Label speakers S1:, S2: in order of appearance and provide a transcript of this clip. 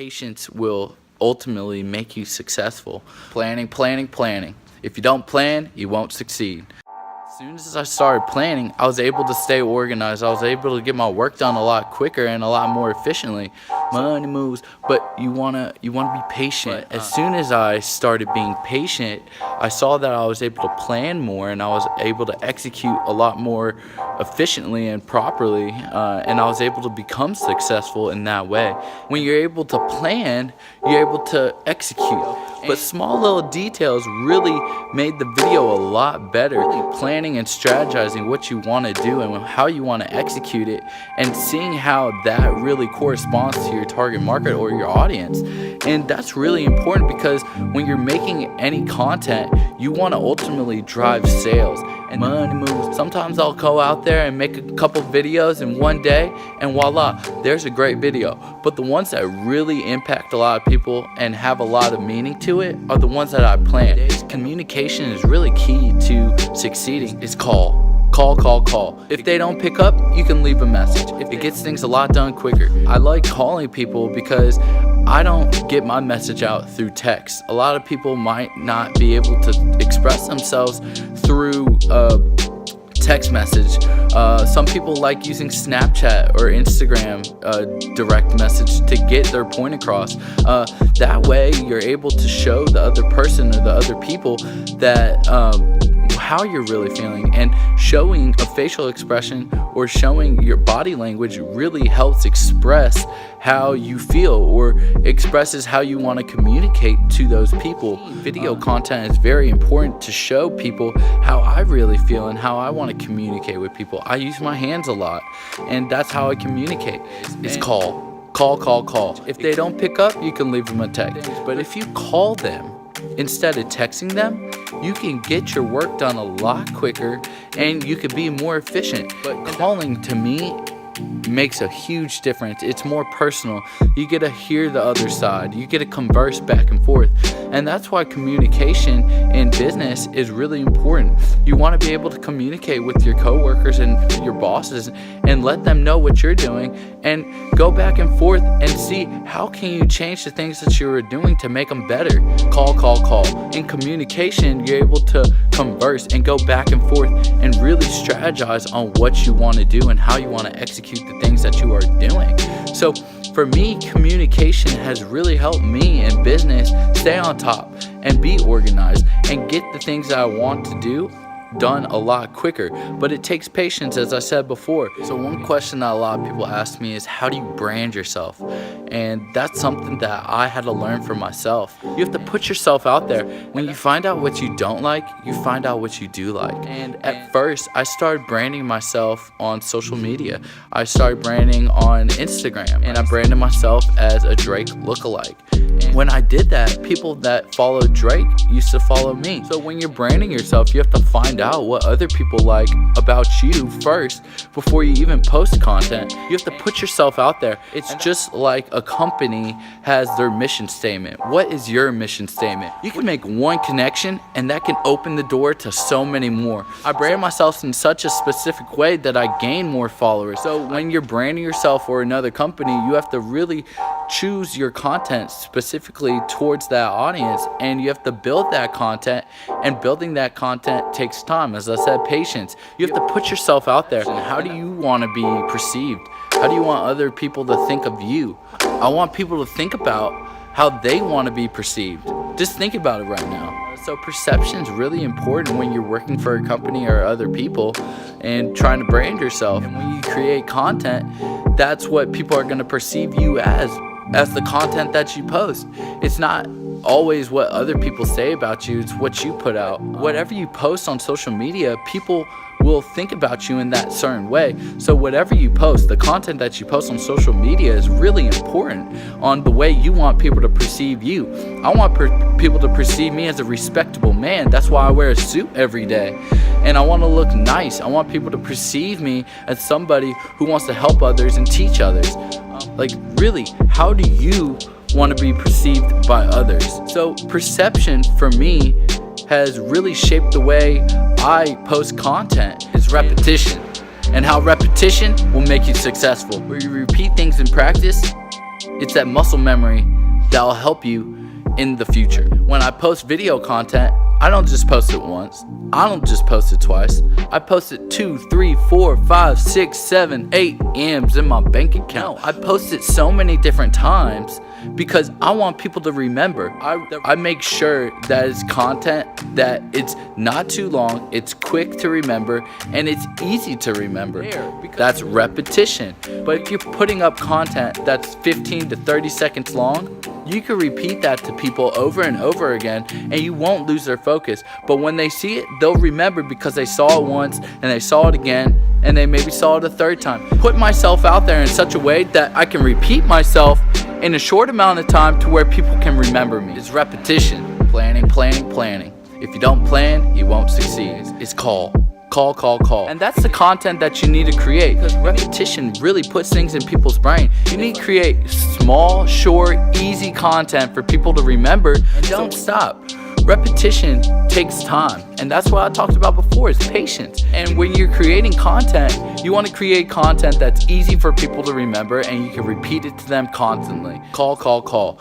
S1: Patience will ultimately make you successful. Planning, planning, planning. If you don't plan, you won't succeed. As soon as I started planning, I was able to stay organized. I was able to get my work done a lot quicker and a lot more efficiently. Money moves, but you wanna be patient. As soon as I started being patient, I saw that I was able to plan more and I was able to execute a lot more efficiently and properly, and I was able to become successful in that way. When you're able to plan, you're able to execute. But small little details really made the video a lot better. Planning and strategizing what you want to do and how you want to execute it, and seeing how that really corresponds to your target market or your audience. And that's really important, because when you're making any content, you want to ultimately drive sales and money moves. Sometimes I'll go out there and make a couple videos in one day, and voila, there's a great video. But the ones that really impact a lot of people and have a lot of meaning to it are the ones that I plan. Communication is really key to succeeding. It's call. If they don't pick up, you can leave a message. It gets things a lot done quicker. I like calling people because I don't get my message out through text. A lot of people might not be able to express themselves through text message. Some people like using Snapchat or Instagram direct message to get their point across. That way you're able to show the other person or the other people that how you're really feeling, and showing a facial expression or showing your body language really helps express how you feel, or expresses how you want to communicate to those people. Video content is very important to show people how I really feel and how I want to communicate with people. I use my hands a lot, and that's how I communicate. It's call. If they don't pick up, you can leave them a text. But if you call them instead of texting them, you can get your work done a lot quicker and you can be more efficient. But calling, to me, makes a huge difference. It's more personal. You get to hear the other side. You get to converse back and forth. And that's why communication in business is really important. You want to be able to communicate with your coworkers and your bosses and let them know what you're doing, and go back and forth and see how can you change the things that you are doing to make them better. Call. In communication, you're able to converse and go back and forth and really strategize on what you want to do and how you want to execute the things that you are doing. So for me, communication has really helped me in business stay on top and be organized and get the things that I want to do done a lot quicker. But it takes patience, as I said before. So one question that a lot of people ask me is, how do you brand yourself? And that's something that I had to learn for myself. You have to put yourself out there. When you find out what you don't like, you find out what you do like. And at first, I started branding myself on social media. I started branding on Instagram, and I branded myself as a Drake lookalike. And when I did that, people that followed Drake used to follow me. So when you're branding yourself, you have to find out what other people like about you first before you even post content. You have to put yourself out there. It's just like a company has their mission statement. What is your mission statement? You can make one connection and that can open the door to so many more. I brand myself in such a specific way that I gain more followers. So when you're branding yourself or another company, you have to really choose your content specifically towards that audience, and you have to build that content, and building that content takes time. As I said, patience. You have to put yourself out there. And how do you want to be perceived? How do you want other people to think of you? I want people to think about how they want to be perceived. Just think about it right now. So perception is really important when you're working for a company or other people and trying to brand yourself. And when you create content, that's what people are going to perceive you as the content that you post. It's not always what other people say about you, it's what you put out. Whatever you post on social media, people will think about you in that certain way. So whatever you post, the content that you post on social media is really important on the way you want people to perceive you. I want people to perceive me as a respectable man. That's why I wear a suit every day. And I want to look nice. I want people to perceive me as somebody who wants to help others and teach others. Like, really, how do you want to be perceived by others? So perception for me has really shaped the way I post content. It's repetition, and how repetition will make you successful. Where you repeat things in practice, It's that muscle memory that'll help you in the future. When I post video content, I don't just post it once. I don't just post it twice. I post it 2, 3, 4, 5, 6, 7, 8 M's in my bank account. I post it so many different times because I want people to remember. I make sure that it's content that it's not too long, it's quick to remember, and it's easy to remember. That's repetition. But if you're putting up content that's 15 to 30 seconds long, you can repeat that to people over and over again and you won't lose their focus. But when they see it, they'll remember because they saw it once and they saw it again and they maybe saw it a third time. Put myself out there in such a way that I can repeat myself in a short amount of time to where people can remember me. It's repetition. Planning, planning, planning. If you don't plan, you won't succeed. It's call. And that's the content that you need to create, because repetition really puts things in people's brain. You need to create small, short, easy content for people to remember, and don't stop. Repetition takes time, and that's what I talked about before, is patience. And when you're creating content, you want to create content that's easy for people to remember and you can repeat it to them constantly. Call.